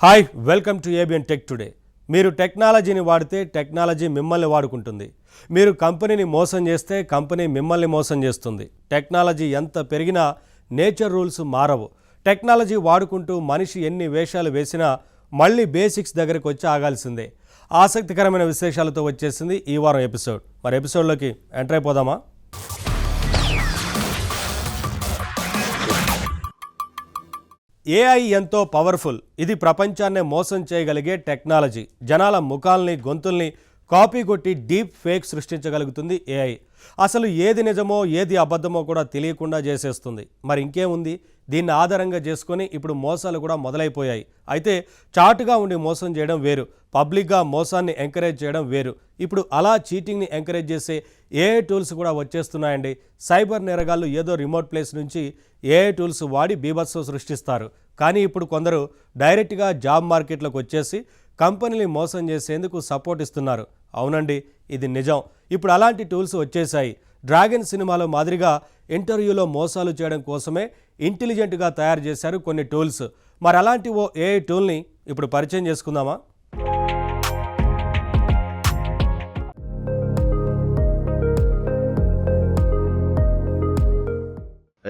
Hi welcome to ABN tech today. మీరు టెక్నాలజీని వాడితే టెక్నాలజీ మిమ్మల్ని వాడుకుంటుంది. మీరు కంపెనీని మోసం చేస్తే కంపెనీ మిమ్మల్ని మోసం చేస్తుంది. టెక్నాలజీ ఎంత పెరిగినా నేచర్ రూల్స్ మారవు. టెక్నాలజీ వాడుకుంటూ మనిషి ఎన్ని వేషాలు వేసినా మళ్ళీ బేసిక్స్ దగ్గరికి వచ్చి ఆగాల్సిందే. ఆసక్తికరమైన విశేషాలతో వచ్చేసింది ఈ వారం ఎపిసోడ్. మరి ఎపిసోడ్లోకి ఎంటర్ అయిపోదామా? ఏఐ ఎంతో పవర్ఫుల్. ఇది ప్రపంచాన్నే మోసం చేయగలిగే టెక్నాలజీ. జనాల ముఖాల్ని గొంతుల్ని కాపీ కొట్టి డీప్ ఫేక్ సృష్టించగలుగుతుంది ఏఐ. అసలు ఏది నిజమో ఏది అబద్ధమో కూడా తెలియకుండా చేసేస్తుంది. మరి ఇంకేముంది, దీన్ని ఆధారంగా చేసుకొని ఇప్పుడు మోసాలు కూడా మొదలైపోయాయి. అయితే చాటుగా ఉండి మోసం చేయడం వేరు, పబ్లిక్గా మోసాన్ని ఎంకరేజ్ చేయడం వేరు. ఇప్పుడు అలా చీటింగ్ని ఎంకరేజ్ చేసే ఏఐ టూల్స్ కూడా వచ్చేస్తున్నాయండి. సైబర్ నేరగాళ్ళు ఏదో రిమోట్ ప్లేస్ నుంచి ఏఐ టూల్స్ వాడి బీభత్సం సృష్టిస్తారు. కానీ ఇప్పుడు కొందరు డైరెక్ట్గా జాబ్ మార్కెట్లోకి వచ్చేసి కంపెనీని మోసం చేసేందుకు సపోర్ట్ ఇస్తున్నారు. అవునండి, ఇది నిజం. ఇప్పుడు అలాంటి టూల్స్ వచ్చేసాయి. డ్రాగన్ సినిమాలో మాదిరిగా ఇంటర్వ్యూలో మోసాలు చేయడం కోసమే ఇంటెలిజెంట్గా తయారు చేశారు కొన్ని టూల్స్. మరి అలాంటి ఓ ఏఐ టూల్ని ఇప్పుడు పరిచయం చేసుకుందామా?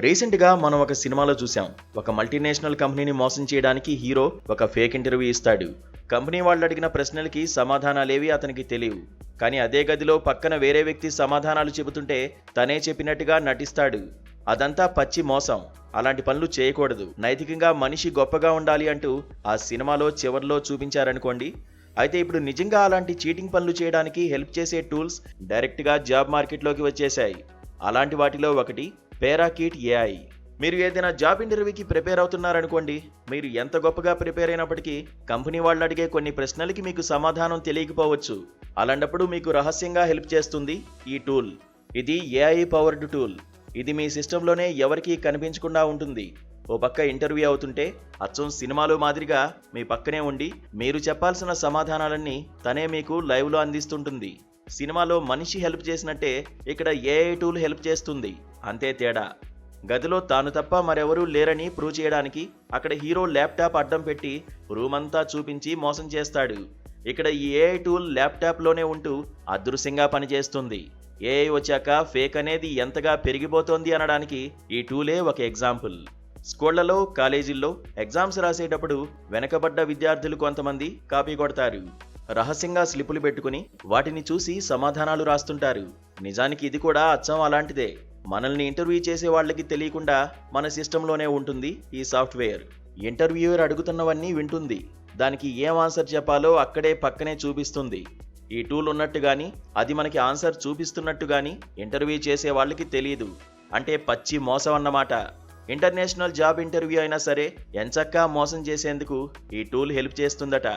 రీసెంట్గా మనం ఒక సినిమాలో చూసాం. ఒక మల్టీనేషనల్ కంపెనీని మోసం చేయడానికి హీరో ఒక ఫేక్ ఇంటర్వ్యూ ఇస్తాడు. కంపెనీ వాళ్ళు అడిగిన ప్రశ్నలకి సమాధానాలేవి అతనికి తెలియవు. కానీ అదే గదిలో పక్కన వేరే వ్యక్తి సమాధానాలు చెబుతుంటే తనే చెప్పినట్టుగా నటిస్తాడు. అదంతా పచ్చి మోసం. అలాంటి పనులు చేయకూడదు. నైతికంగా మనిషి గొప్పగా ఉండాలి అంటూ ఆ సినిమాలో చివర్లో చూపించారనుకోండి. అయితే ఇప్పుడు నిజంగా అలాంటి చీటింగ్ పనులు చేయడానికి హెల్ప్ చేసే టూల్స్ డైరెక్ట్గా జాబ్ మార్కెట్లోకి వచ్చేశాయి. అలాంటి వాటిలో ఒకటి పేరాకిట్ ఏఐ. మీరు ఏదైనా జాబ్ ఇంటర్వ్యూకి ప్రిపేర్ అవుతున్నారనుకోండి. మీరు ఎంత గొప్పగా ప్రిపేర్ అయినప్పటికీ కంపెనీ వాళ్ళు అడిగే కొన్ని ప్రశ్నలకి మీకు సమాధానం తెలియకపోవచ్చు. అలాంటప్పుడు మీకు రహస్యంగా హెల్ప్ చేస్తుంది ఈ టూల్. ఇది ఏఐ పవర్డ్ టూల్. ఇది మీ సిస్టంలోనే ఎవరికీ కనిపించకుండా ఉంటుంది. ఓ పక్క ఇంటర్వ్యూ అవుతుంటే అచ్చం సినిమాలో మాదిరిగా మీ పక్కనే ఉండి మీరు చెప్పాల్సిన సమాధానాలన్నీ తనే మీకు లైవ్లో అందిస్తుంటుంది. సినిమాలో మనిషి హెల్ప్ చేసినట్టే ఇక్కడ ఏఐ టూల్ హెల్ప్ చేస్తుంది. అంతే తేడా. గదిలో తాను తప్ప మరెవరూ లేరని ప్రూవ్ చేయడానికి అక్కడ హీరో ల్యాప్టాప్ అడ్డం పెట్టి రూమ్ అంతా చూపించి మోసం చేస్తాడు. ఇక్కడ ఈ ఏఐ టూల్ ల్యాప్టాప్లోనే ఉంటూ అదృశ్యంగా పనిచేస్తుంది. ఏఐ వచ్చాక ఫేక్ అనేది ఎంతగా పెరిగిపోతోంది అనడానికి ఈ టూలే ఒక ఎగ్జాంపుల్. స్కూళ్లలో, కాలేజీల్లో ఎగ్జామ్స్ రాసేటప్పుడు వెనకబడ్డ విద్యార్థులు కొంతమంది కాపీ కొడతారు. రహస్యంగా స్లిప్పులు పెట్టుకుని వాటిని చూసి సమాధానాలు రాస్తుంటారు. నిజానికి ఇది కూడా అచ్చం అలాంటిదే. మనల్ని ఇంటర్వ్యూ చేసే వాళ్ళకి తెలియకుండా మన సిస్టంలోనే ఉంటుంది ఈ సాఫ్ట్వేర్. ఇంటర్వ్యూయర్ అడుగుతున్నవన్నీ వింటుంది. దానికి ఏం ఆన్సర్ చెప్పాలో అక్కడే పక్కనే చూపిస్తుంది. ఈ టూల్ ఉన్నట్టు గాని అది మనకి ఆన్సర్ చూపిస్తున్నట్టు గాని ఇంటర్వ్యూ చేసే వాళ్ళకి తెలియదు. అంటే పచ్చి మోసం అన్నమాట. ఇంటర్నేషనల్ జాబ్ ఇంటర్వ్యూ అయినా సరే ఎంచక్కా మోసం చేసేందుకు ఈ టూల్ హెల్ప్ చేస్తుందట.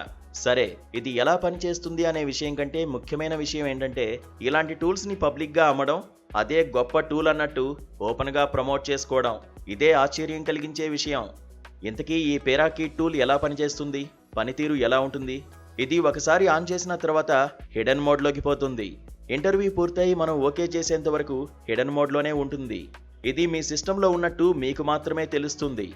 సరే, ఇది ఎలా పనిచేస్తుంది అనే విషయం కంటే ముఖ్యమైన విషయం ఏంటంటే ఇలాంటి టూల్స్ని పబ్లిక్గా అమ్మడం, అదే గొప్ప టూల్ అన్నట్టు ఓపెన్గా ప్రమోట్ చేసుకోవడం. ఇదే ఆశ్చర్యం కలిగించే విషయం. ఇంతకీ ఈ పేరాకిట్ టూల్ ఎలా పనిచేస్తుంది, పనితీరు ఎలా ఉంటుంది? ఇది ఒకసారి ఆన్ చేసిన తర్వాత హిడెన్ మోడ్లోకి పోతుంది. ఇంటర్వ్యూ పూర్తయి మనం ఓకే చేసేంత వరకు హిడెన్ మోడ్లోనే ఉంటుంది. ఇది మీ సిస్టంలో ఉన్నట్టు మీకు మాత్రమే తెలుస్తుంది.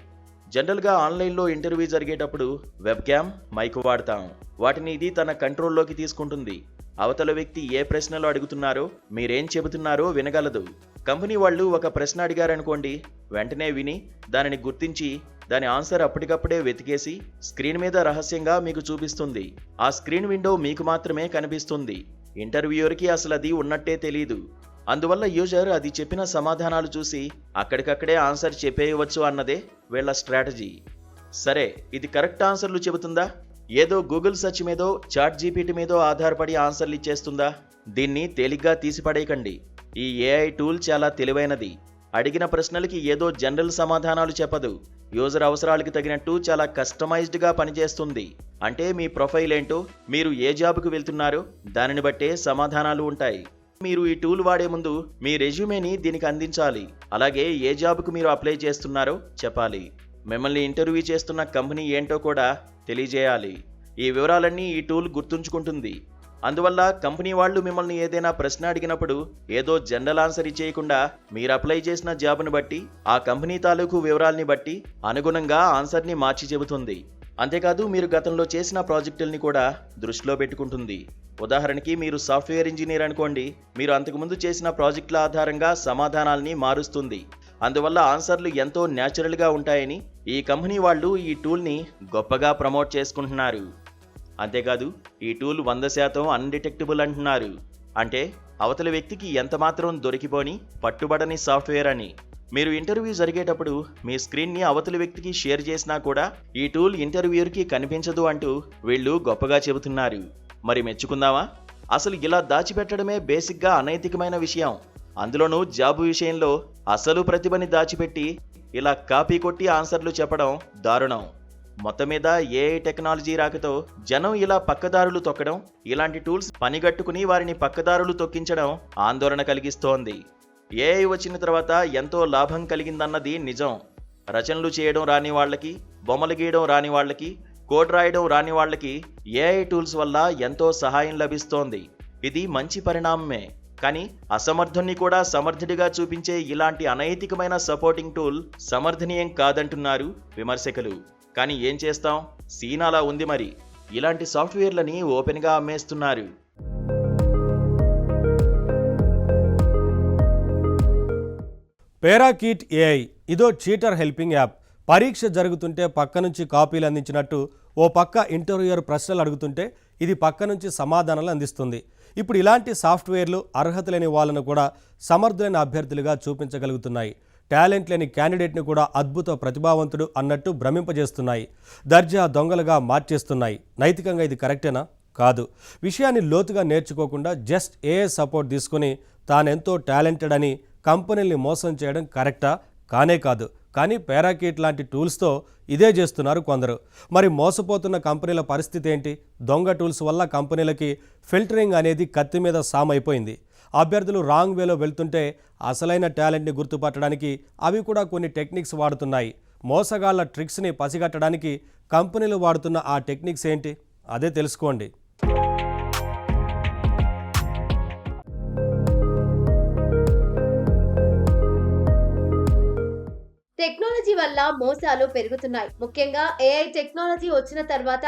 జనరల్గా ఆన్లైన్లో ఇంటర్వ్యూ జరిగేటప్పుడు వెబ్ క్యామ్, మైక్ వాడతాం. వాటిని ఇది తన కంట్రోల్లోకి తీసుకుంటుంది. అవతల వ్యక్తి ఏ ప్రశ్నలు అడుగుతున్నారో, మీరేం చెబుతున్నారో వినగలదు. కంపెనీ వాళ్ళు ఒక ప్రశ్న అడిగారనుకోండి, వెంటనే విని దానిని గుర్తించి దాని ఆన్సర్ అప్పటికప్పుడే వెతికేసి స్క్రీన్ మీద రహస్యంగా మీకు చూపిస్తుంది. ఆ స్క్రీన్ విండో మీకు మాత్రమే కనిపిస్తుంది. ఇంటర్వ్యూయర్కి అసలు అది ఉన్నట్టే తెలీదు. అందువల్ల యూజర్ అది చెప్పిన సమాధానాలు చూసి అక్కడికక్కడే ఆన్సర్ చెప్పేయవచ్చు అన్నదే వీళ్ళ స్ట్రాటజీ. సరే, ఇది కరెక్ట్ ఆన్సర్లు చెబుతుందా? ఏదో గూగుల్ సెర్చ్ మీదో, చాట్ జీపీటీ మీదో ఆధారపడి ఆన్సర్లు ఇచ్చేస్తుందా? దీన్ని తేలిగ్గా తీసిపడేయకండి. ఈ ఏఐ టూల్ చాలా తెలివైనది. అడిగిన ప్రశ్నలకి ఏదో జనరల్ సమాధానాలు చెప్పదు. యూజర్ అవసరాలకు తగినట్టు చాలా కస్టమైజ్డ్గా పనిచేస్తుంది. అంటే మీ ప్రొఫైల్ ఏంటో, మీరు ఏ జాబ్కు వెళ్తున్నారో దానిని బట్టే సమాధానాలు ఉంటాయి. మీరు ఈ టూల్ వాడే ముందు మీ రెజ్యూమేని దీనికి అందించాలి. అలాగే ఏ జాబ్కు మీరు అప్లై చేస్తున్నారో చెప్పాలి. మిమ్మల్ని ఇంటర్వ్యూ చేస్తున్న కంపెనీ ఏంటో కూడా తెలియజేయాలి. ఈ వివరాలన్నీ ఈ టూల్ గుర్తుంచుకుంటుంది. అందువల్ల కంపెనీ వాళ్ళు మిమ్మల్ని ఏదైనా ప్రశ్న అడిగినప్పుడు ఏదో జనరల్ ఆన్సర్ ఇచ్చేయకుండా మీరు అప్లై చేసిన జాబ్ను బట్టి, ఆ కంపెనీ తాలూకు వివరాల్ని బట్టి అనుగుణంగా ఆన్సర్ని మార్చి చెబుతుంది. అంతేకాదు మీరు గతంలో చేసిన ప్రాజెక్టుల్ని కూడా దృష్టిలో పెట్టుకుంటుంది. ఉదాహరణకి మీరు సాఫ్ట్వేర్ ఇంజనీర్ అనుకోండి, మీరు అంతకుముందు చేసిన ప్రాజెక్టుల ఆధారంగా సమాధానాల్ని మారుస్తుంది. అందువల్ల ఆన్సర్లు ఎంతో న్యాచురల్గా ఉంటాయని ఈ కంపెనీ వాళ్ళు ఈ టూల్ని గొప్పగా ప్రమోట్ చేసుకుంటున్నారు. అంతేకాదు ఈ టూల్ 100% అన్డిటెక్టబుల్ అంటున్నారు. అంటే అవతలి వ్యక్తికి ఎంతమాత్రం దొరికిపోని పట్టుబడని సాఫ్ట్వేర్ అని. మీరు ఇంటర్వ్యూ జరిగేటప్పుడు మీ స్క్రీన్ని అవతలి వ్యక్తికి షేర్ చేసినా కూడా ఈ టూల్ ఇంటర్వ్యూర్కి కనిపించదు అంటూ వీళ్ళు గొప్పగా చెబుతున్నారు. మరి మెచ్చుకుందామా? అసలు ఇలా దాచిపెట్టడమే బేసిక్గా అనైతికమైన విషయం. అందులోనూ జాబు విషయంలో అసలు ప్రతిభని దాచిపెట్టి ఇలా కాపీ కొట్టి ఆన్సర్లు చెప్పడం దారుణం. మొత్తం మీద ఏఐ టెక్నాలజీ రాకతో జనం ఇలా పక్కదారులు తొక్కడం, ఇలాంటి టూల్స్ పనిగట్టుకుని వారిని పక్కదారులు తొక్కించడం ఆందోళన కలిగిస్తోంది. ఏఐ వచ్చిన తర్వాత ఎంతో లాభం కలిగిందన్నది నిజం. రచనలు చేయడం రాని వాళ్ళకి, బొమ్మలు గీయడం రాని వాళ్ళకి, కోడ్ రాయడం రాని వాళ్ళకి ఏఐ టూల్స్ వల్ల ఎంతో సహాయం లభిస్తోంది. ఇది మంచి పరిణామమే. కానీ అసమర్థుణ్ణి కూడా సమర్థుడిగా చూపించే ఇలాంటి అనైతికమైన సపోర్టింగ్ టూల్ సమర్థనీయం కాదంటున్నారు విమర్శకులు. కానీ ఏం చేస్తాం, సీన్ అలా ఉంది మరి. ఇలాంటి సాఫ్ట్వేర్లని ఓపెన్గా అమ్మేస్తున్నారు. పేరాకీట్ ఏఐ ఇదో చీటర్ హెల్పింగ్ యాప్. పరీక్ష జరుగుతుంటే పక్క నుంచి కాపీలు అందించినట్టు ఓ పక్క ఇంటర్వ్యూయర్ ప్రశ్నలు అడుగుతుంటే ఇది పక్క నుంచి సమాధానాలు అందిస్తుంది. ఇప్పుడు ఇలాంటి సాఫ్ట్వేర్లు అర్హత లేని వాళ్ళను కూడా సమర్థులైన అభ్యర్థులుగా చూపించగలుగుతున్నాయి. టాలెంట్ లేని క్యాండిడేట్ని కూడా అద్భుత ప్రతిభావంతుడు అన్నట్టు భ్రమింపజేస్తున్నాయి. దర్జా దొంగలుగా మార్చేస్తున్నాయి. నైతికంగా ఇది కరెక్టేనా? కాదు. విషయాన్ని లోతుగా నేర్చుకోకుండా జస్ట్ ఏఐ సపోర్ట్ తీసుకుని తానెంతో టాలెంటెడ్ అని కంపెనీల్ని మోసం చేయడం కరెక్టా? కానే కాదు. కానీ పేరాకీట్ లాంటి టూల్స్తో ఇదే చేస్తున్నారు కొందరు. మరి మోసపోతున్న కంపెనీల పరిస్థితి ఏంటి? దొంగ టూల్స్ వల్ల కంపెనీలకి ఫిల్టరింగ్ అనేది కత్తి మీద సామైపోయింది. అభ్యర్థులు రాంగ్ వేలో వెళ్తుంటే అసలైన టాలెంట్ని గుర్తుపట్టడానికి అవి కూడా కొన్ని టెక్నిక్స్ వాడుతున్నాయి. మోసగాళ్ల ట్రిక్స్ని పసిగట్టడానికి కంపెనీలు వాడుతున్న ఆ టెక్నిక్స్ ఏంటి? అదే తెలుసుకోండి. టెక్నాలజీ వల్ల మోసాలు పెరుగుతున్నాయి. ముఖ్యంగా ఏఐ టెక్నాలజీ వచ్చిన తర్వాత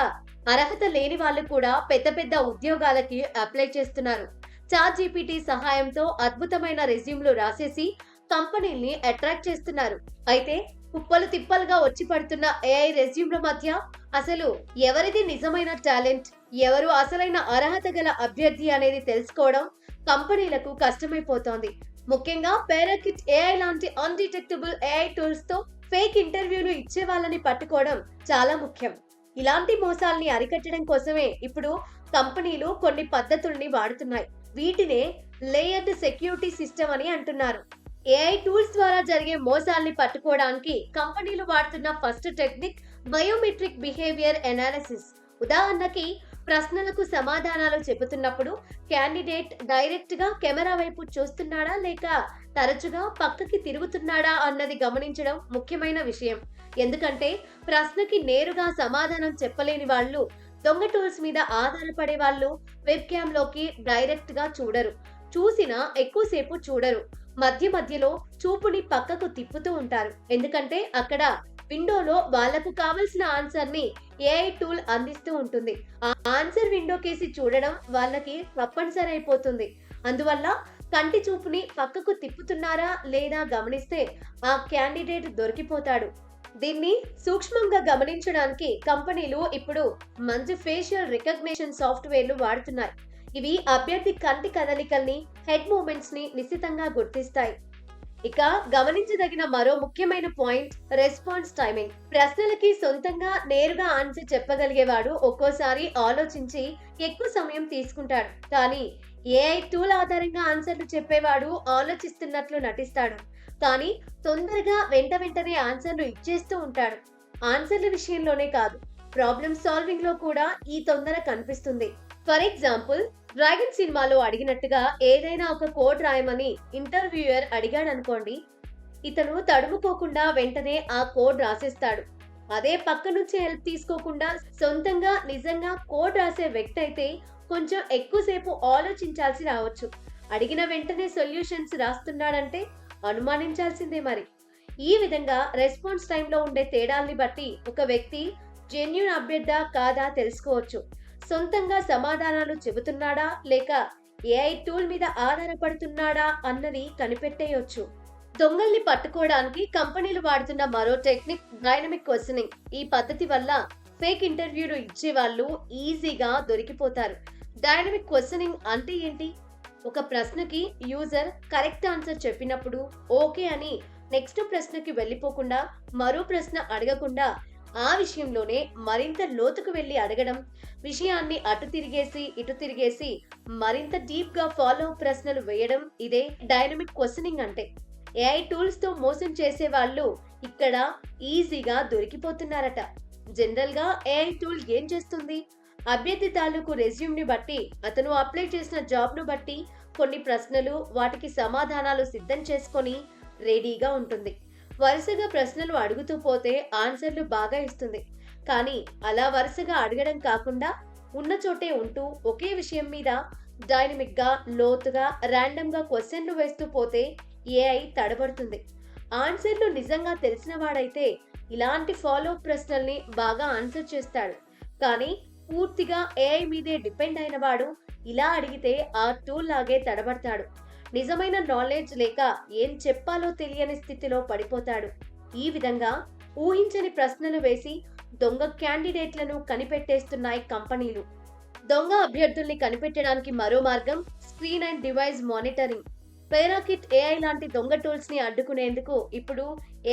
అర్హత లేని వాళ్ళు కూడా పెద్ద పెద్ద ఉద్యోగాలకి అప్లై చేస్తున్నారు. చాట్ జీపీటీ సహాయంతో అద్భుతమైన రెజ్యూమ్లు రాసేసి కంపెనీల్ని అట్రాక్ట్ చేస్తున్నారు. అయితే కుప్పలు తిప్పలుగా వచ్చి పడుతున్న ఏఐ రెజ్యూమ్ల మధ్య అసలు ఎవరిది నిజమైన టాలెంట్, ఎవరు అసలైన అర్హత గల అభ్యర్థి అనేది తెలుసుకోవడం కంపెనీలకు కష్టమైపోతోంది. ముఖ్యంగా పేరాకిట్ ఏఐ లాంటి అన్డిటెక్టబుల్ ఏఐ టూల్స్ తో ఫేక్ ఇంటర్వ్యూలు ఇచ్చే వాళ్ళని పట్టుకోవడం చాలా ముఖ్యం. ఇలాంటి మోసాల్ని అరికట్టడం కోసమే ఇప్పుడు కంపెనీలు కొన్ని పద్ధతుల్ని వాడుతున్నాయి. వీటినే లేయర్డ్ సెక్యూరిటీ సిస్టమ్ అని అంటున్నారు. ఏఐ టూల్స్ ద్వారా జరిగే మోసాల్ని పట్టుకోవడానికి కంపెనీలు వాడుతున్న first technique biometric behaviour analysis. ఉదాహరణకి ప్రశ్నలకు సమాధానాలు చెబుతున్నప్పుడు క్యాండిడేట్ డైరెక్ట్ గా కెమెరా వైపు చూస్తున్నాడా లేక తరచుగా పక్కకి తిరుగుతున్నాడా అన్నది గమనించడం ముఖ్యమైన విషయం. ఎందుకంటే ప్రశ్నకి నేరుగా సమాధానం చెప్పలేని వాళ్ళు, దొంగ టూల్స్ మీద ఆధారపడే వాళ్ళు వెబ్ క్యామ్ లోకి డైరెక్ట్ గా చూడరు. చూసినా ఎక్కువసేపు చూడరు. మధ్య మధ్యలో చూపుని పక్కకు తిప్పుతూ ఉంటారు. ఎందుకంటే అక్కడ విండోలో వాళ్లకు కావలసిన ఆన్సర్ ని ఏఐ టూల్ అందిస్తూ ఉంటుంది. ఆ ఆన్సర్ విండో కేసి చూడడం వాళ్ళకి తప్పనిసరి అయిపోతుంది. అందువల్ల కంటి చూపుని పక్కకు తిప్పుతున్నారా లేదా గమనిస్తే ఆ క్యాండిడేట్ దొరికిపోతాడు. దీన్ని సూక్ష్మంగా గమనించడానికి కంపెనీలు ఇప్పుడు మంచి ఫేషియల్ రికగ్నిషన్ సాఫ్ట్వేర్లు వాడుతున్నాయి. ఇవి అభ్యర్థి కంటి కదలికల్ని, హెడ్ మూమెంట్స్ ని నిశ్చితంగా గుర్తిస్తాయి. ఇక గమనించదగిన మరో ముఖ్యమైన పాయింట్ రెస్పాన్స్ టైమింగ్. ప్రశ్నలకి సొంతంగా నేరుగా ఆన్సర్ చెప్పగలిగేవాడు ఒక్కోసారి ఆలోచించి ఎక్కువ సమయం తీసుకుంటాడు. కానీ ఏఐ టూల్ ఆధారంగా ఆన్సర్లు చెప్పేవాడు ఆలోచిస్తున్నట్లు నటిస్తాడు. కానీ తొందరగా వెంటనే ఆన్సర్లు ఇచ్చేస్తూ ఉంటాడు. ఆన్సర్ల విషయంలోనే కాదు, ప్రాబ్లమ్ సాల్వింగ్ లో కూడా ఈ తొందర కనిపిస్తుంది. ఫర్ ఎగ్జాంపుల్, డ్రాగన్ సినిమాలో అడిగినట్టుగా ఏదైనా ఒక కోడ్ రాయమని ఇంటర్వ్యూయర్ అడిగాడు అనుకోండి, ఇతను తడుముకోకుండా వెంటనే ఆ కోడ్ రాసేస్తాడు. అదే పక్క నుంచి హెల్ప్ తీసుకోకుండా సొంతంగా నిజంగా కోడ్ రాసే వ్యక్తి అయితే కొంచెం ఎక్కువసేపు ఆలోచించాల్సి రావచ్చు. అడిగిన వెంటనే సొల్యూషన్స్ రాస్తున్నాడంటే అనుమానించాల్సిందే మరి. ఈ విధంగా రెస్పాన్స్ టైంలో ఉండే తేడాల్ని బట్టి ఒక వ్యక్తి జెన్యూన్ అభ్యర్థా కాదా తెలుసుకోవచ్చు. సొంతంగా సమాధానాలు చెబుతున్నాడా లేక ఏఐ టూల్ మీద ఆధారపడుతున్నాడా అన్నది కనిపెట్టేయొచ్చు. దొంగల్ని పట్టుకోవడానికి కంపెనీలు వాడుతున్న మరో టెక్నిక్ డైనమిక్ క్వశ్చనింగ్. ఈ పద్ధతి వల్ల ఫేక్ ఇంటర్వ్యూలు ఇచ్చే వాళ్ళు ఈజీగా దొరికిపోతారు. డైనమిక్ క్వశ్చనింగ్ అంటే ఏంటి? ఒక ప్రశ్నకి యూజర్ కరెక్ట్ ఆన్సర్ చెప్పినప్పుడు ఓకే అని నెక్స్ట్ ప్రశ్నకి వెళ్ళిపోకుండా, మరో ప్రశ్న అడగకుండా ఆ విషయంలోనే మరింత లోతుకు వెళ్ళి అడగడం, విషయాన్ని అటు తిరిగేసి ఇటు తిరిగేసి మరింత డీప్ గా ఫాలో అప్ ప్రశ్నలు వేయడం, ఇదే డైనమిక్ క్వశ్చనింగ్ అంటే. ఏఐ టూల్స్ తో మోసం చేసే వాళ్ళు ఇక్కడ ఈజీగా దొరికిపోతున్నారట. జనరల్ గా ఏఐ టూల్ ఏం చేస్తుంది? అభ్యర్థి తాలూకు రెజ్యూమ్ ని బట్టి, అతను అప్లై చేసిన జాబ్ ను బట్టి కొన్ని ప్రశ్నలు, వాటికి సమాధానాలు సిద్ధం చేసుకొని రెడీగా ఉంటుంది. వరుసగా ప్రశ్నలు అడుగుతూ పోతే ఆన్సర్లు బాగా ఇస్తుంది. కానీ అలా వరుసగా అడగడం కాకుండా ఉన్న చోటే ఉంటూ ఒకే విషయం మీద డైనమిక్ గా, లోతుగా, ర్యాండమ్ గా క్వశ్చన్లు వేస్తూ పోతే ఏఐ తడబడుతుంది. ఆన్సర్లు నిజంగా తెలిసిన వాడైతే ఇలాంటి ఫాలో అప్ ప్రశ్నల్ని బాగా ఆన్సర్ చేస్తాడు. కానీ పూర్తిగా ఏఐ మీదే డిపెండ్ అయిన వాడు ఇలా అడిగితే ఆ టూల్ లాగే తడబడతాడు. నిజమైన నాలెడ్జ్ లేక ఏం చెప్పాలో తెలియని స్థితిలో పడిపోతాడు. ఈ విధంగా ఊహించని ప్రశ్నలు వేసి దొంగ క్యాండిడేట్లను కనిపెట్టేస్తున్నాయి కంపెనీలు. దొంగ అభ్యర్థుల్ని కనిపెట్టడానికి మరో మార్గం screen and device monitoring. Parakeet AI లాంటి దొంగ టూల్స్ ని అడ్డుకునేందుకు ఇప్పుడు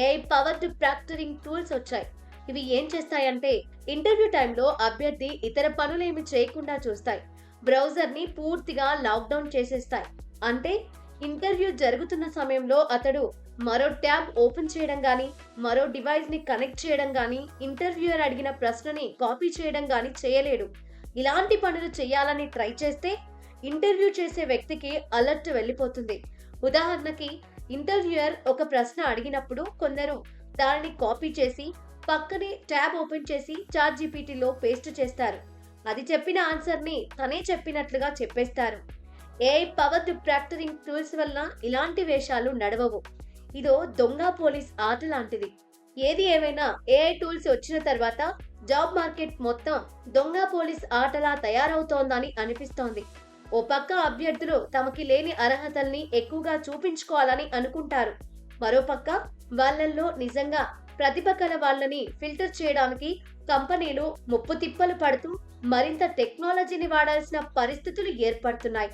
ఏఐ పవర్డ్ ప్రాక్టరింగ్ టూల్స్ వచ్చాయి. ఇవి ఏం చేస్తాయంటే ఇంటర్వ్యూ టైంలో అభ్యర్థి ఇతర పనులేమి చేయకుండా చూస్తాయి. బ్రౌజర్ ని పూర్తిగా లాక్డౌన్ చేసేస్తాయి. అంటే ఇంటర్వ్యూ జరుగుతున్న సమయంలో అతడు మరో ట్యాబ్ ఓపెన్ చేయడం గానీ, మరో డివైస్ ని కనెక్ట్ చేయడం గానీ, ఇంటర్వ్యూయర్ అడిగిన ప్రశ్నని కాపీ చేయడం గానీ చేయలేడు. ఇలాంటి పనులు చేయాలని ట్రై చేస్తే ఇంటర్వ్యూ చేసే వ్యక్తికి అలర్ట్ వెళ్ళిపోతుంది. ఉదాహరణకి ఇంటర్వ్యూయర్ ఒక ప్రశ్న అడిగినప్పుడు కొందరు దానిని కాపీ చేసి పక్కనే ట్యాబ్ ఓపెన్ చేసి చాట్‌జీపీటీలో పేస్ట్ చేస్తారు. అది చెప్పిన ఆన్సర్ ని తనే చెప్పినట్లుగా చెప్పేస్తారు. ఏఐ పవర్డ్ ప్రాక్టరింగ్ టూల్స్ వల్ల ఇలాంటి వేషాలు నడవవు. ఇదో దొంగ పోలీస్ ఆట లాంటిది. ఏది ఏమైనా ఏఐ టూల్స్ వచ్చిన తర్వాత జాబ్ మార్కెట్ మొత్తం దొంగ పోలీస్ ఆటలా తయారవుతోందని అనిపిస్తోంది. ఓ పక్క అభ్యర్థులు తమకి లేని అర్హతల్ని ఎక్కువగా చూపించుకోవాలని అనుకుంటారు. మరోపక్క వాళ్ళల్లో నిజంగా ప్రతిభ కల వాళ్ళని ఫిల్టర్ చేయడానికి కంపెనీలు ముప్పు తిప్పలు పడుతూ మరింత టెక్నాలజీని వాడాల్సిన పరిస్థితులు ఏర్పడుతున్నాయి.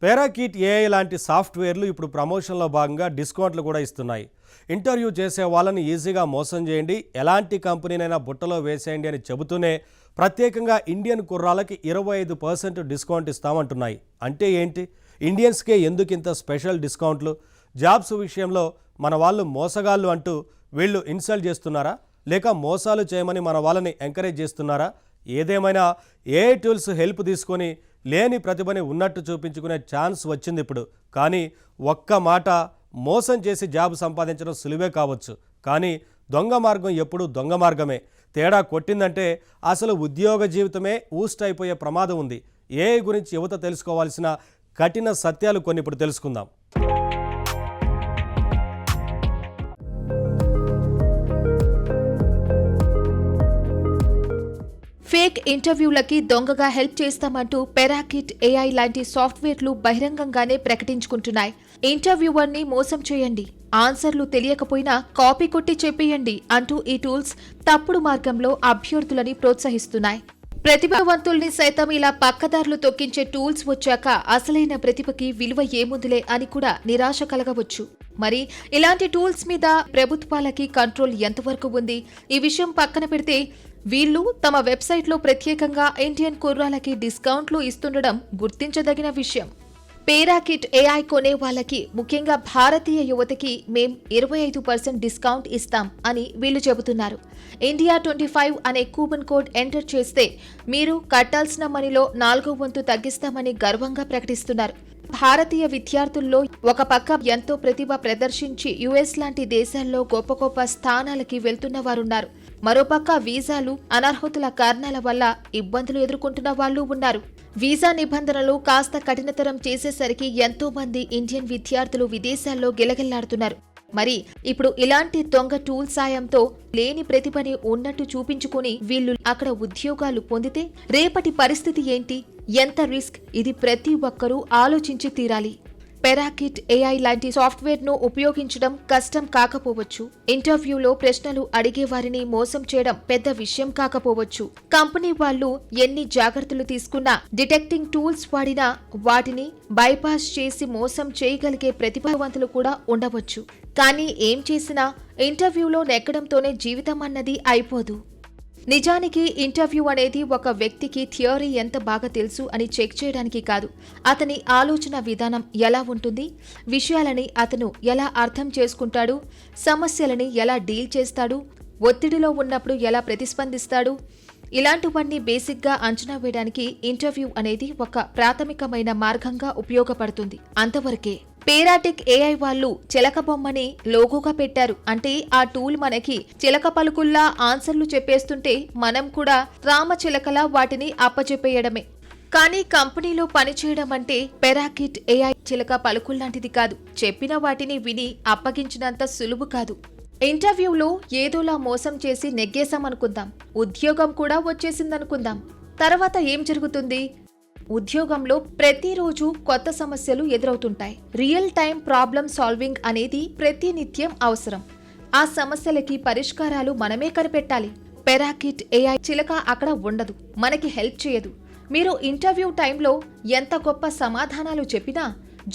పేరాకిట్ ఏఐ లాంటి సాఫ్ట్వేర్లు ఇప్పుడు ప్రమోషన్లో భాగంగా డిస్కౌంట్లు కూడా ఇస్తున్నాయి. ఇంటర్వ్యూ చేసే వాళ్ళని ఈజీగా మోసం చేయండి, ఎలాంటి కంపెనీనైనా బుట్టలో వేసేయండి అని చెబుతూనే ప్రత్యేకంగా ఇండియన్ కుర్రాలకి 25% డిస్కౌంట్ ఇస్తామంటున్నాయి. అంటే ఏంటి? ఇండియన్స్కే ఎందుకు ఇంత స్పెషల్ డిస్కౌంట్లు? జాబ్స్ విషయంలో మన వాళ్ళు మోసగాళ్ళు అంటూ వీళ్ళు ఇన్సల్ట్ చేస్తున్నారా, లేక మోసాలు చేయమని మన వాళ్ళని ఎంకరేజ్ చేస్తున్నారా? ఏదేమైనా ఏఐ టూల్స్ హెల్ప్ తీసుకొని లేని ప్రతిభని ఉన్నట్టు చూపించుకునే ఛాన్స్ వచ్చింది ఇప్పుడు. కానీ ఒక్క మాట, మోసం చేసి జాబ్ సంపాదించడం సులువే కావచ్చు, కానీ దొంగ మార్గం ఎప్పుడూ దొంగ మార్గమే. తేడా కొట్టిందంటే అసలు ఉద్యోగ జీవితమే ఊస్ట్ అయిపోయే ప్రమాదం ఉంది. ఏఐ గురించి యువత తెలుసుకోవాల్సిన కఠిన సత్యాలు కొన్ని ఇప్పుడు తెలుసుకుందాం. ఫేక్ ఇంటర్వ్యూలకి దొంగగా హెల్ప్ చేస్తామంటూ పెరాకిట్ ఏఐ లాంటి సాఫ్ట్వేర్లు బహిరంగంగానే ప్రకటించుకుంటున్నాయి. ఇంటర్వ్యూవర్ని మోసం చేయండి, ఆన్సర్లు తెలియకపోయినా కాపీ కొట్టి చెప్పేయండి అంటూ ఈ టూల్స్ తప్పుడు మార్గంలో అభ్యర్థులని ప్రోత్సహిస్తున్నాయి. ప్రతిభావంతుల్ని సైతం ఇలా పక్కదారులు తొక్కించే టూల్స్ వచ్చాక అసలైన ప్రతిభకి విలువ ఏముందిలే అని కూడా నిరాశ కలగవచ్చు. మరి ఇలాంటి టూల్స్ మీద ప్రభుత్వాలకి కంట్రోల్ ఎంతవరకు ఉంది? ఈ విషయం పక్కన పెడితే వీళ్ళు తమ వెబ్సైట్లో ప్రత్యేకంగా ఇండియన్ కుర్రాలకి డిస్కౌంట్లు ఇస్తుండడం గుర్తించదగిన విషయం. పేరాకిట్ ఏఐ కొనే వాళ్ళకి, ముఖ్యంగా భారతీయ యువతకి మేం 25% డిస్కౌంట్ ఇస్తాం అని వీళ్ళు చెబుతున్నారు. ఇండియా 25 అనే కూపన్ కోడ్ ఎంటర్ చేస్తే మీరు కట్టాల్సిన మనీలో 4వ వంతు తగ్గిస్తామని గర్వంగా ప్రకటిస్తున్నారు. భారతీయ విద్యార్థుల్లో ఒక పక్క ఎంతో ప్రతిభ ప్రదర్శించి యుఎస్ లాంటి దేశాల్లో గొప్ప గొప్ప స్థానాలకి వెళ్తున్న వారున్నారు. మరోపక్క వీసాలు, అనర్హతల కారణాల వల్ల ఇబ్బందులు ఎదుర్కొంటున్న వాళ్ళు ఉన్నారు. వీసా నిబంధనలు కాస్త కఠినతరం చేసేసరికి ఎంతో మంది ఇండియన్ విద్యార్థులు విదేశాల్లో గిలగిల్లాడుతున్నారు. మరి ఇప్పుడు ఇలాంటి దొంగ టూల్ సాయంతో లేని ప్రతిభని ఉన్నట్టు చూపించుకుని వీళ్ళు అక్కడ ఉద్యోగాలు పొందితే రేపటి పరిస్థితి ఏంటి? ఎంత రిస్క్? ఇది ప్రతి ఒక్కరూ ఆలోచించి తీరాలి. పెరాకిట్ ఏఐ లాంటి సాఫ్ట్వేర్ ను ఉపయోగించడం కష్టం కాకపోవచ్చు. ఇంటర్వ్యూలో ప్రశ్నలు అడిగే వారిని మోసం చేయడం పెద్ద విషయం కాకపోవచ్చు. కంపెనీ వాళ్ళు ఎన్ని జాగ్రత్తలు తీసుకున్నా, డిటెక్టింగ్ టూల్స్ వాడినా వాటిని బైపాస్ చేసి మోసం చేయగలిగే ప్రతిభావంతులు కూడా ఉండవచ్చు. కానీ ఏం చేసినా ఇంటర్వ్యూలో నెగ్గడంతోనే జీవితం అన్నది అయిపోదు. నిజానికి ఇంటర్వ్యూ అనేది ఒక వ్యక్తికి థియరీ ఎంత బాగా తెలుసు అని చెక్ చేయడానికి కాదు, అతని ఆలోచన విధానం ఎలా ఉంటుంది, విషయాలని అతను ఎలా అర్థం చేసుకుంటాడు, సమస్యలని ఎలా డీల్ చేస్తాడు, ఒత్తిడిలో ఉన్నప్పుడు ఎలా ప్రతిస్పందిస్తాడు, ఇలాంటివన్నీ బేసిక్గా అంచనా వేయడానికి ఇంటర్వ్యూ అనేది ఒక ప్రాథమికమైన మార్గంగా ఉపయోగపడుతుంది. అంతవరకే. పేరాటిక్ ఏఐ వాళ్ళు చిలక బొమ్మని లోగోగా పెట్టారు అంటే ఆ టూల్ మనకి చిలక పలుకుల్లా ఆన్సర్లు చెప్పేస్తుంటే మనం కూడా రామచిలకలా వాటిని అప్పచెప్పేయడమే. కానీ కంపెనీలో పనిచేయడం అంటే పెరాకిట్ ఏఐ చిలక పలుకుల్లాంటిది కాదు. చెప్పిన వాటిని విని అప్పగించినంత సులువు కాదు. ఇంటర్వ్యూలో ఏదోలా మోసం చేసి నెగ్గేశామనుకుందాం, ఉద్యోగం కూడా వచ్చేసిందనుకుందాం. తర్వాత ఏం జరుగుతుంది? ఉద్యోగంలో ప్రతిరోజు కొత్త సమస్యలు ఎదురవుతుంటాయి. రియల్ టైం ప్రాబ్లం సాల్వింగ్ అనేది ప్రతినిత్యం అవసరం. ఆ సమస్యలకి పరిష్కారాలు మనమే కనిపెట్టాలి. పెరాకిట్ ఏఐ చిలక అక్కడ ఉండదు, మనకి హెల్ప్ చేయదు. మీరు ఇంటర్వ్యూ టైంలో ఎంత గొప్ప సమాధానాలు చెప్పినా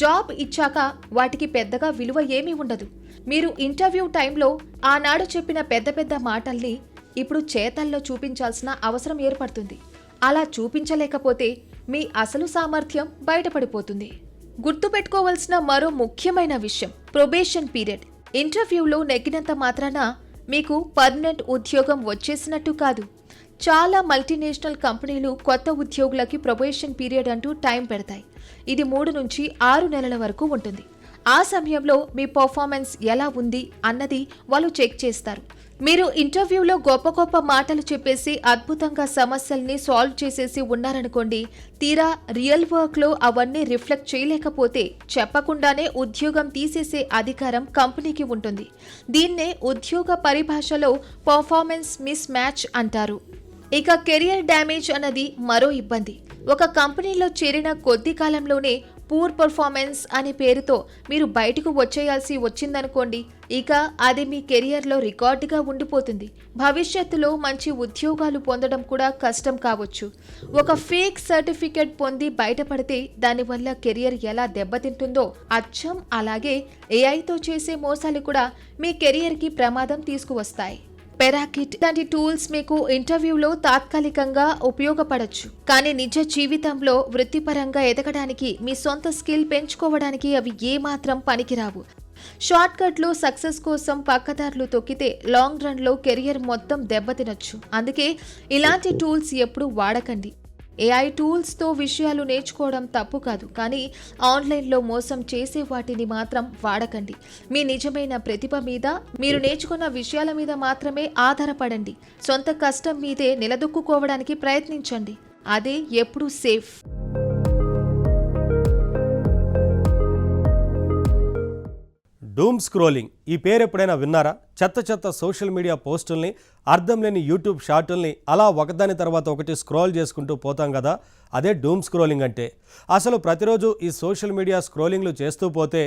జాబ్ ఇచ్చాక వాటికి పెద్దగా విలువ ఏమీ ఉండదు. మీరు ఇంటర్వ్యూ టైంలో ఆనాడు చెప్పిన పెద్ద పెద్ద మాటల్ని ఇప్పుడు చేతల్లో చూపించాల్సిన అవసరం ఏర్పడుతుంది. అలా చూపించలేకపోతే మీ అసలు సామర్థ్యం బయటపడిపోతుంది. గుర్తుపెట్టుకోవాల్సిన మరో ముఖ్యమైన విషయం ప్రొబేషన్ పీరియడ్. ఇంటర్వ్యూలో నెగ్గినంత మాత్రాన మీకు పర్మనెంట్ ఉద్యోగం వచ్చేసినట్టు కాదు. చాలా మల్టీనేషనల్ కంపెనీలు కొత్త ఉద్యోగులకి ప్రొబేషన్ పీరియడ్ అంటూ టైం పెడతాయి. ఇది 3 నుంచి 6 నెలల వరకు ఉంటుంది. ఆ సమయంలో మీ పర్ఫార్మెన్స్ ఎలా ఉంది అన్నది వాళ్ళు చెక్ చేస్తారు. మీరు ఇంటర్వ్యూలో గొప్ప గొప్ప మాటలు చెప్పేసి అద్భుతంగా సమస్యల్ని సాల్వ్ చేసేసి ఉన్నారనుకోండి, తీరా రియల్ వర్క్లో అవన్నీ రిఫ్లెక్ట్ చేయలేకపోతే చెప్పకుండానే ఉద్యోగం తీసేసే అధికారం కంపెనీకి ఉంటుంది. దీన్నే ఉద్యోగ పరిభాషలో పర్ఫార్మెన్స్ మిస్ మ్యాచ్ అంటారు. ఇక కెరియర్ డ్యామేజ్ అన్నది మరో ఇబ్బంది. ఒక కంపెనీలో చేరిన కొద్ది కాలంలోనే పూర్ పర్ఫార్మెన్స్ అనే పేరుతో మీరు బయటకు వచ్చేయాల్సి వచ్చిందనుకోండి, ఇక అది మీ కెరియర్లో రికార్డుగా ఉండిపోతుంది. భవిష్యత్తులో మంచి ఉద్యోగాలు పొందడం కూడా కష్టం కావచ్చు. ఒక ఫేక్ సర్టిఫికెట్ పొంది బయటపడితే దానివల్ల కెరియర్ ఎలా దెబ్బతింటుందో అచ్చం అలాగే ఏఐతో చేసే మోసాలు కూడా మీ కెరియర్కి ప్రమాదం తీసుకువస్తాయి. పెరాకిట్ లాంటి టూల్స్ మీకు ఇంటర్వ్యూలో తాత్కాలికంగా ఉపయోగపడచ్చు, కానీ నిజ జీవితంలో వృత్తిపరంగా ఎదగడానికి, మీ సొంత స్కిల్ పెంచుకోవడానికి అవి ఏమాత్రం పనికిరావు. షార్ట్ కట్లు సక్సెస్ కోసం పక్కదారులు తొక్కితే లాంగ్ రన్ లో కెరియర్ మొత్తం దెబ్బతినొచ్చు. అందుకే ఇలాంటి టూల్స్ ఎప్పుడూ వాడకండి. ఏఐ టూల్స్తో విషయాలు నేర్చుకోవడం తప్పు కాదు, కానీ ఆన్లైన్లో మోసం చేసే వాటిని మాత్రం వాడకండి. మీ నిజమైన ప్రతిభ మీద, మీరు నేర్చుకున్న విషయాల మీద మాత్రమే ఆధారపడండి. సొంత కష్టం మీదే నిలదొక్కుకోవడానికి ప్రయత్నించండి. అదే ఎప్పుడూ సేఫ్. డూమ్ స్క్రోలింగ్ ఈ పేరు ఎప్పుడైనా విన్నారా? చెత్త సోషల్ మీడియా పోస్టుల్ని, అర్థం లేని యూట్యూబ్ షార్టుల్ని అలా ఒకదాని తర్వాత ఒకటి స్క్రోల్ చేసుకుంటూ పోతాం కదా, అదే డూమ్ స్క్రోలింగ్ అంటే. అసలు ప్రతిరోజు ఈ సోషల్ మీడియా స్క్రోలింగ్లు చేస్తూ పోతే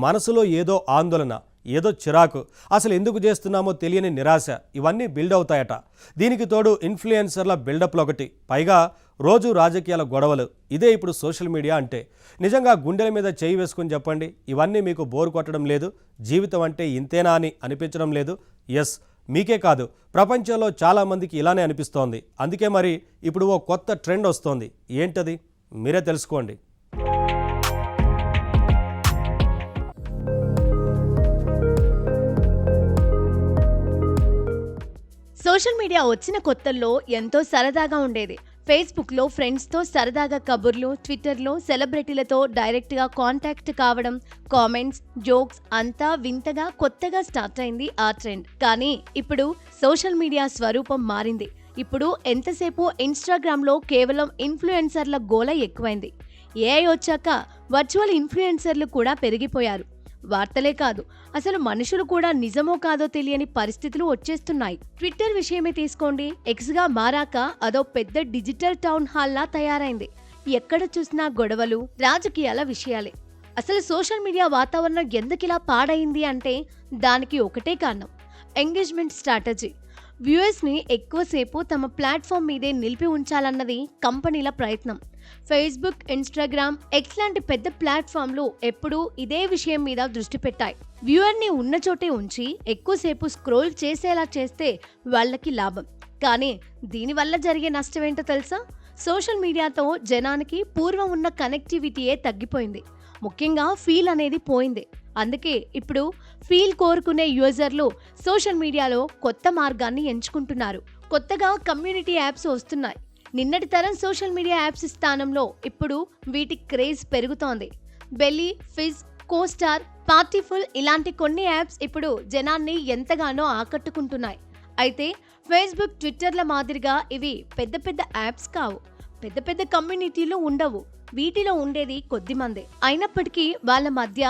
మనసులో ఏదో ఆందోళన, ఏదో చిరాకు, అసలు ఎందుకు చేస్తున్నామో తెలియని నిరాశ, ఇవన్నీ బిల్డ్ అవుతాయట. దీనికి తోడు ఇన్ఫ్లుయెన్సర్ల బిల్డప్లు ఒకటి, పైగా రోజు రాజకీయాల గొడవలు. ఇదే ఇప్పుడు సోషల్ మీడియా అంటే. నిజంగా గుండెల మీద చేయి వేసుకుని చెప్పండి, ఇవన్నీ మీకు బోర్ కొట్టడం లేదు? జీవితం అంటే ఇంతేనా అని అనిపించడం లేదు? ఎస్, మీకే కాదు, ప్రపంచంలో చాలామందికి ఇలానే అనిపిస్తోంది. అందుకే మరి ఇప్పుడు ఓ కొత్త ట్రెండ్ వస్తోంది. ఏంటది? మీరే తెలుసుకోండి. సోషల్ మీడియా వచ్చిన కొత్తల్లో ఎంతో సరదాగా ఉండేది. ఫేస్బుక్లో ఫ్రెండ్స్తో సరదాగా కబుర్లు, ట్విట్టర్లో సెలబ్రిటీలతో డైరెక్ట్గా కాంటాక్ట్ కావడం, కామెంట్స్, జోక్స్ అంతా వింతగా కొత్తగా స్టార్ట్ అయింది ఆ ట్రెండ్. కానీ ఇప్పుడు సోషల్ మీడియా స్వరూపం మారింది. ఇప్పుడు ఎంతసేపు ఇన్స్టాగ్రామ్లో కేవలం ఇన్ఫ్లుయెన్సర్ల గోల ఎక్కువైంది. ఏఐ వచ్చాక వర్చువల్ ఇన్ఫ్లుయెన్సర్లు కూడా పెరిగిపోయారు. వార్తలే కాదు, అసలు మనుషులు కూడా నిజమో కాదో తెలియని పరిస్థితులు వచ్చేస్తున్నాయి. ట్విట్టర్ విషయమే తీసుకోండి. ఎక్స్గా మారాక అదో పెద్ద డిజిటల్ టౌన్ హాల్లా తయారైంది. ఎక్కడ చూసినా గొడవలు, రాజకీయాల విషయాలే. అసలు సోషల్ మీడియా వాతావరణం ఎందుకిలా పాడైంది అంటే దానికి ఒకటే కారణం, ఎంగేజ్మెంట్ స్ట్రాటజీ. వ్యూయర్స్ని ఎక్కువసేపు తమ ప్లాట్ఫామ్ మీదే నిలిపి ఉంచాలన్నది కంపెనీల ప్రయత్నం. ఫేస్బుక్, ఇన్స్టాగ్రామ్, ఎక్స్ లాంటి పెద్ద ప్లాట్ఫామ్లు ఎప్పుడూ ఇదే విషయం మీద దృష్టి పెట్టాయి. వ్యూయర్ని ఉన్న చోటే ఉంచి ఎక్కువసేపు స్క్రోల్ చేసేలా చేస్తే వాళ్ళకి లాభం. కానీ దీనివల్ల జరిగే నష్టం ఏంటో తెలుసా? సోషల్ మీడియాతో జనానికి పూర్వం ఉన్న కనెక్టివిటీయే తగ్గిపోయింది. ముఖ్యంగా ఫీల్ అనేది పోయింది. అందుకే ఇప్పుడు ఫీల్ కోరుకునే యూజర్లు సోషల్ మీడియాలో కొత్త మార్గాన్ని ఎంచుకుంటున్నారు. కొత్తగా కమ్యూనిటీ యాప్స్ వస్తున్నాయి. నిన్నటి తరం సోషల్ మీడియా యాప్స్ స్థానంలో ఇప్పుడు వీటి క్రేజ్ పెరుగుతోంది. బెల్లీ, ఫిజ్, కోస్టార్, పార్టీఫుల్ ఇలాంటి కొన్ని యాప్స్ ఇప్పుడు జనాన్ని ఎంతగానో ఆకట్టుకుంటున్నాయి. అయితే ఫేస్బుక్, ట్విట్టర్ల మాదిరిగా ఇవి పెద్ద పెద్ద యాప్స్ కావు. పెద్ద పెద్ద కమ్యూనిటీలు ఉండవు. వీటిలో ఉండేది కొద్ది మందే. అయినప్పటికీ వాళ్ళ మధ్య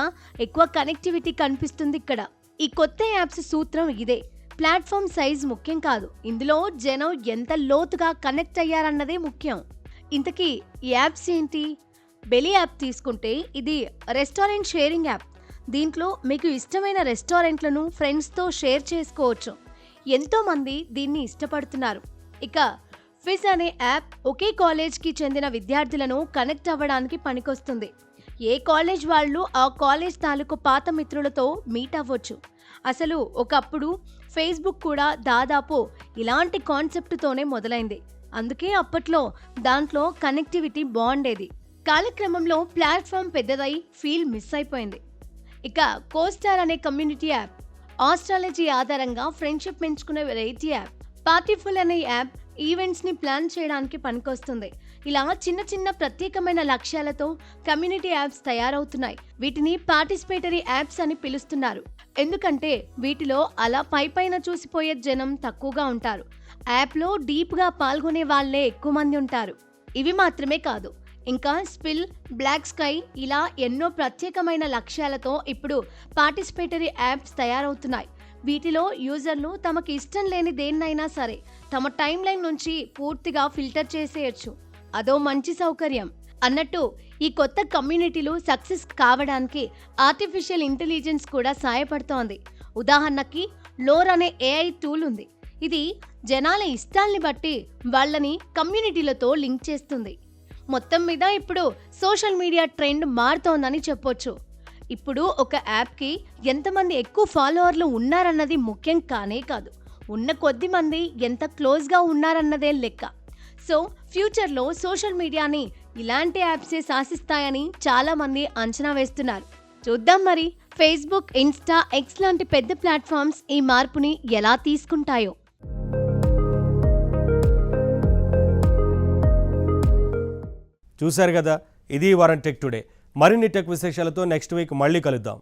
ఎక్కువ కనెక్టివిటీ కనిపిస్తుంది ఇక్కడ. ఈ కొత్త యాప్స్ సూత్రం ఇదే, ప్లాట్ఫామ్ సైజ్ ముఖ్యం కాదు, ఇందులో జనం ఎంత లోతుగా కనెక్ట్ అయ్యారన్నదే ముఖ్యం. ఇంతకీ ఈ యాప్స్ ఏంటి? బెలీ యాప్ తీసుకుంటే ఇది రెస్టారెంట్ షేరింగ్ యాప్. దీంట్లో మీకు ఇష్టమైన రెస్టారెంట్లను ఫ్రెండ్స్తో షేర్ చేసుకోవచ్చు. ఎంతోమంది దీన్ని ఇష్టపడుతున్నారు. ఇక ఫిజ్ అనే యాప్ ఒకే కాలేజ్కి చెందిన విద్యార్థులను కనెక్ట్ అవ్వడానికి పనికొస్తుంది. ఏ కాలేజ్ వాళ్ళు ఆ కాలేజ్ తాలూకు పాత మిత్రులతో మీట్ అవ్వచ్చు. అసలు ఒకప్పుడు ఫేస్బుక్ కూడా దాదాపు ఇలాంటి కాన్సెప్ట్తోనే మొదలైంది. అందుకే అప్పట్లో దాంట్లో కనెక్టివిటీ బాగుండేది. కాలక్రమంలో ప్లాట్ఫామ్ పెద్దదై ఫీల్ మిస్ అయిపోయింది. ఇక కోస్టార్ అనే కమ్యూనిటీ యాప్ ఆస్ట్రాలజీ ఆధారంగా ఫ్రెండ్షిప్ పెంచుకునే వెరైటీ యాప్. పార్టీఫుల్ అనే యాప్ ఈవెంట్స్ని ప్లాన్ చేయడానికి పనికొస్తుంది. ఇలా చిన్న చిన్న ప్రత్యేకమైన లక్ష్యాలతో కమ్యూనిటీ యాప్స్ తయారవుతున్నాయి. వీటిని పార్టిసిపేటరీ యాప్స్ అని పిలుస్తున్నారు. ఎందుకంటే వీటిలో అలా పైపైన చూసిపోయే జనం తక్కువగా ఉంటారు. యాప్లో డీప్గా పాల్గొనే వాళ్ళే ఎక్కువ మంది ఉంటారు. ఇవి మాత్రమే కాదు, ఇంకా స్పిల్, బ్లాక్ స్కై ఇలా ఎన్నో ప్రత్యేకమైన లక్ష్యాలతో ఇప్పుడు పార్టిసిపేటరీ యాప్స్ తయారవుతున్నాయి. వీటిలో యూజర్లు తమకి ఇష్టం లేని దేన్నైనా సరే తమ టైం లైన్ నుంచి పూర్తిగా ఫిల్టర్ చేసేయచ్చు. అదో మంచి సౌకర్యం. అన్నట్టు ఈ కొత్త కమ్యూనిటీలు సక్సెస్ కావడానికి ఆర్టిఫిషియల్ ఇంటెలిజెన్స్ కూడా సహాయపడుతోంది. ఉదాహరణకి లోర్ అనే ఏఐ టూల్ ఉంది. ఇది జనాల ఇష్టాల్ని బట్టి వాళ్ళని కమ్యూనిటీలతో లింక్ చేస్తుంది. మొత్తం మీద ఇప్పుడు సోషల్ మీడియా ట్రెండ్ మారుతోందని చెప్పొచ్చు. ఇప్పుడు ఒక యాప్కి ఎంతమంది ఎక్కువ ఫాలోవర్లు ఉన్నారన్నది ముఖ్యం కానే కాదు, ఉన్న కొద్ది మంది ఎంత క్లోజ్గా ఉన్నారన్నదే లెక్క. సో ఫ్యూచర్లో సోషల్ మీడియాని ఇలాంటి యాప్సే శాసిస్తాయని చాలామంది అంచనా వేస్తున్నారు. చూద్దాం మరి ఫేస్బుక్, ఇన్స్టా, ఎక్స్ లాంటి పెద్ద ప్లాట్ఫామ్స్ ఈ మార్పుని ఎలా తీసుకుంటాయో. చూశారు కదా, ఇది వారం టెక్ టుడే. మరిన్ని టెక్ విశేషాలతో నెక్స్ట్ వీక్ మళ్ళీ కలుద్దాం.